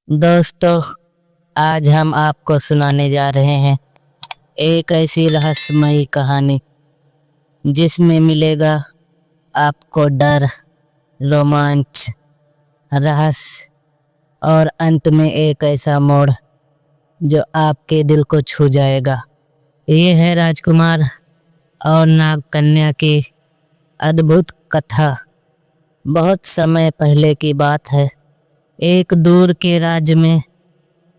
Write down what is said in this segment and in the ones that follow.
दोस्तों, आज हम आपको सुनाने जा रहे हैं एक ऐसी रहस्यमयी कहानी जिसमें मिलेगा आपको डर, रोमांच, रहस्य और अंत में एक ऐसा मोड़ जो आपके दिल को छू जाएगा। ये है राजकुमार और नाग कन्या की अद्भुत कथा। बहुत समय पहले की बात है। एक दूर के राज्य में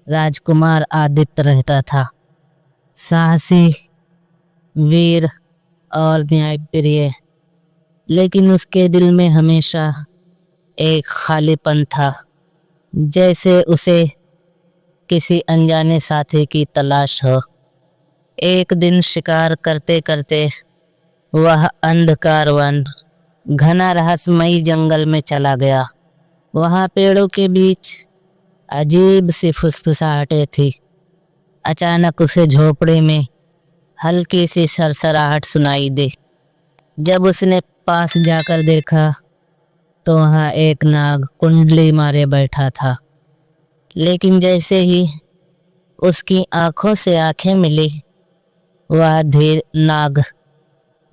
राजकुमार आदित्य रहता था। साहसी, वीर और न्यायप्रिय, लेकिन उसके दिल में हमेशा एक खालीपन था, जैसे उसे किसी अनजाने साथी की तलाश हो। एक दिन शिकार करते करते वह अंधकार वन, घना रहस्यमयी जंगल में चला गया। वहाँ पेड़ों के बीच अजीब सी फुसफुसाहटें थी। अचानक उसे झोपड़ी में हल्की सी सरसराहट सुनाई दी। जब उसने पास जाकर देखा तो वहाँ एक नाग कुंडली मारे बैठा था। लेकिन जैसे ही उसकी आंखों से आंखें मिली, वह नाग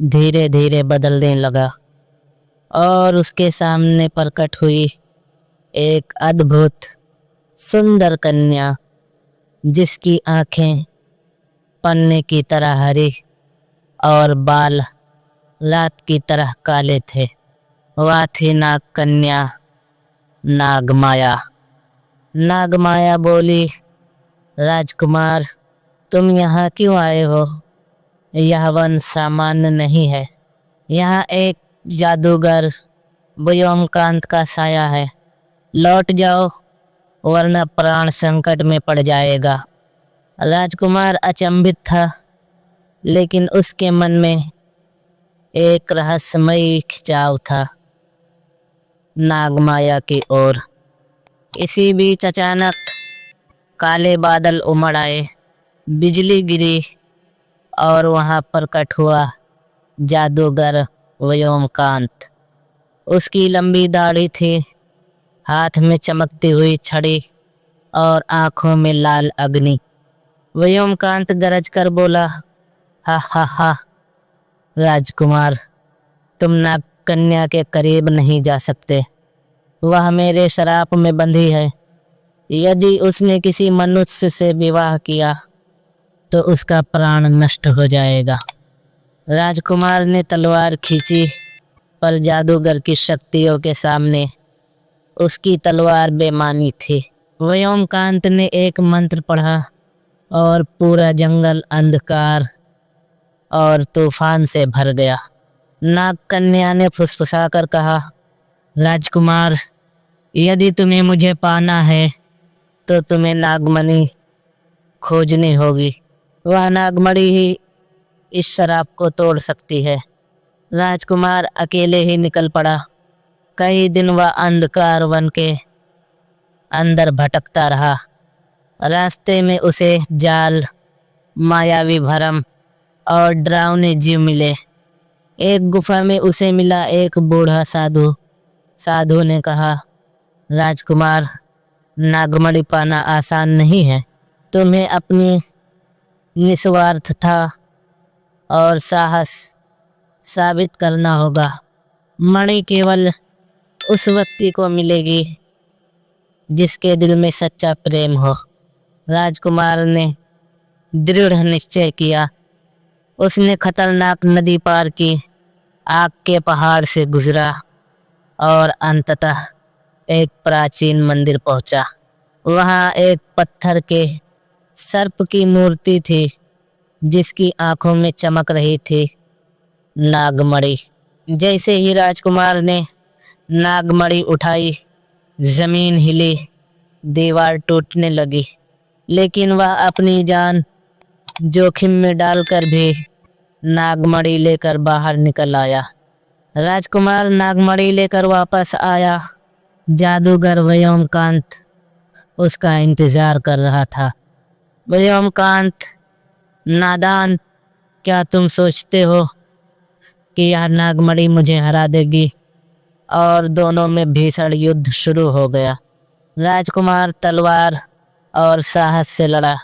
धीरे धीरे बदलने लगा और उसके सामने प्रकट हुई एक अद्भुत सुंदर कन्या, जिसकी आंखें पन्ने की तरह हरी और बाल रात की तरह काले थे। वह थी नाग कन्या नागमाया। नागमाया बोली, राजकुमार, तुम यहाँ क्यों आए हो? यह वन सामान्य नहीं है। यहाँ एक जादूगर व्योमकांत का साया है। लौट जाओ, वरना प्राण संकट में पड़ जाएगा। राजकुमार अचंभित था, लेकिन उसके मन में एक रहस्यमयी खिंचाव था नागमाया की ओर। इसी बीच अचानक काले बादल उमड़ आए, बिजली गिरी और वहां प्रकट हुआ जादूगर व्योमकांत। उसकी लंबी दाढ़ी थी, हाथ में चमकती हुई छड़ी और आंखों में लाल अग्नि। व्योमकांत गरज कर बोला, हा हा हा, राजकुमार, तुम नाग कन्या के करीब नहीं जा सकते। वह मेरे शराप में बंधी है। यदि उसने किसी मनुष्य से विवाह किया तो उसका प्राण नष्ट हो जाएगा। राजकुमार ने तलवार खींची, पर जादूगर की शक्तियों के सामने उसकी तलवार बेमानी थी। व्योमकांत ने एक मंत्र पढ़ा और पूरा जंगल अंधकार और तूफान से भर गया। नाग कन्या ने फुसफुसाकर कहा, राजकुमार, यदि तुम्हें मुझे पाना है तो तुम्हें नागमणि खोजनी होगी। वह नागमणि ही इस शराप को तोड़ सकती है। राजकुमार अकेले ही निकल पड़ा। कई दिन वह अंधकार वन के अंदर भटकता रहा। रास्ते में उसे जाल, मायावी भरम और डरावने जीव मिले। एक गुफा में उसे मिला एक बूढ़ा साधु। साधु ने कहा, राजकुमार, नागमणि पाना आसान नहीं है। तुम्हें अपनी निस्वार्थता और साहस साबित करना होगा। मणि केवल उस व्यक्ति को मिलेगी जिसके दिल में सच्चा प्रेम हो। राजकुमार ने दृढ़ निश्चय किया। उसने खतरनाक नदी पार की, आग के पहाड़ से गुजरा और अंततः एक प्राचीन मंदिर पहुंचा। वहां एक पत्थर के सर्प की मूर्ति थी, जिसकी आंखों में चमक रही थी नागमणि। जैसे ही राजकुमार ने नागमणि उठाई, जमीन हिली, दीवार टूटने लगी। लेकिन वह अपनी जान जोखिम में डालकर भी नागमणि लेकर बाहर निकल आया। राजकुमार नागमणि लेकर वापस आया। जादूगर व्योमकांत उसका इंतजार कर रहा था। व्योमकांत, नादान, क्या तुम सोचते हो कि यह नागमणि मुझे हरा देगी? और दोनों में भीषण युद्ध शुरू हो गया। राजकुमार तलवार और साहस से लड़ा,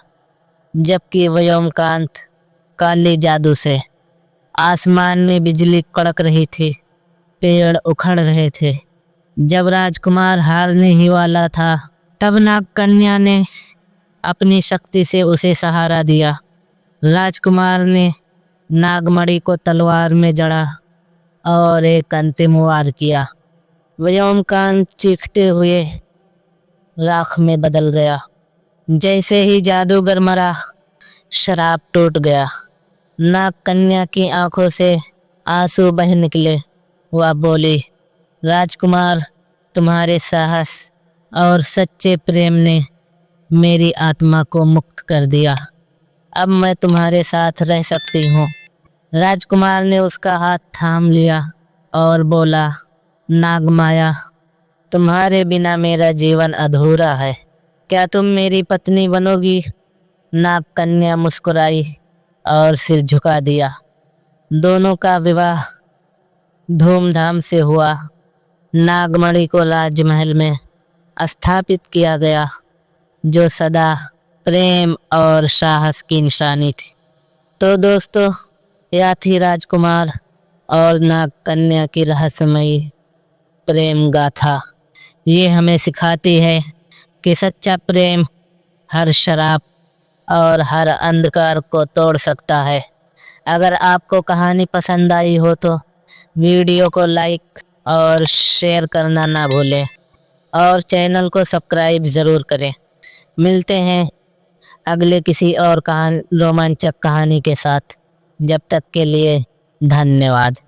जबकि व्योमकांत काली जादू से। आसमान में बिजली कड़क रही थी, पेड़ उखड़ रहे थे। जब राजकुमार हारने ही वाला था, तब नाग कन्या ने अपनी शक्ति से उसे सहारा दिया। राजकुमार ने नागमणि को तलवार में जड़ा और एक अंतिम वार किया। व्योमकांत चीखते हुए राख में बदल गया। जैसे ही जादूगर मरा, शराब टूट गया। नाग कन्या की आंखों से आंसू बह निकले। वह बोली, राजकुमार, तुम्हारे साहस और सच्चे प्रेम ने मेरी आत्मा को मुक्त कर दिया। अब मैं तुम्हारे साथ रह सकती हूँ। राजकुमार ने उसका हाथ थाम लिया और बोला, नागमाया, तुम्हारे बिना मेरा जीवन अधूरा है। क्या तुम मेरी पत्नी बनोगी? नाग कन्या मुस्कुराई और सिर झुका दिया। दोनों का विवाह धूमधाम से हुआ। नागमणि को राजमहल में स्थापित किया गया, जो सदा प्रेम और साहस की निशानी थी। तो दोस्तों, यह थी राजकुमार और नाग कन्या की रहस्यमयी प्रेम गाथा। ये हमें सिखाती है कि सच्चा प्रेम हर शराब और हर अंधकार को तोड़ सकता है। अगर आपको कहानी पसंद आई हो तो वीडियो को लाइक और शेयर करना ना भूलें और चैनल को सब्सक्राइब ज़रूर करें। मिलते हैं अगले किसी और रोमांचक कहानी के साथ। जब तक के लिए धन्यवाद।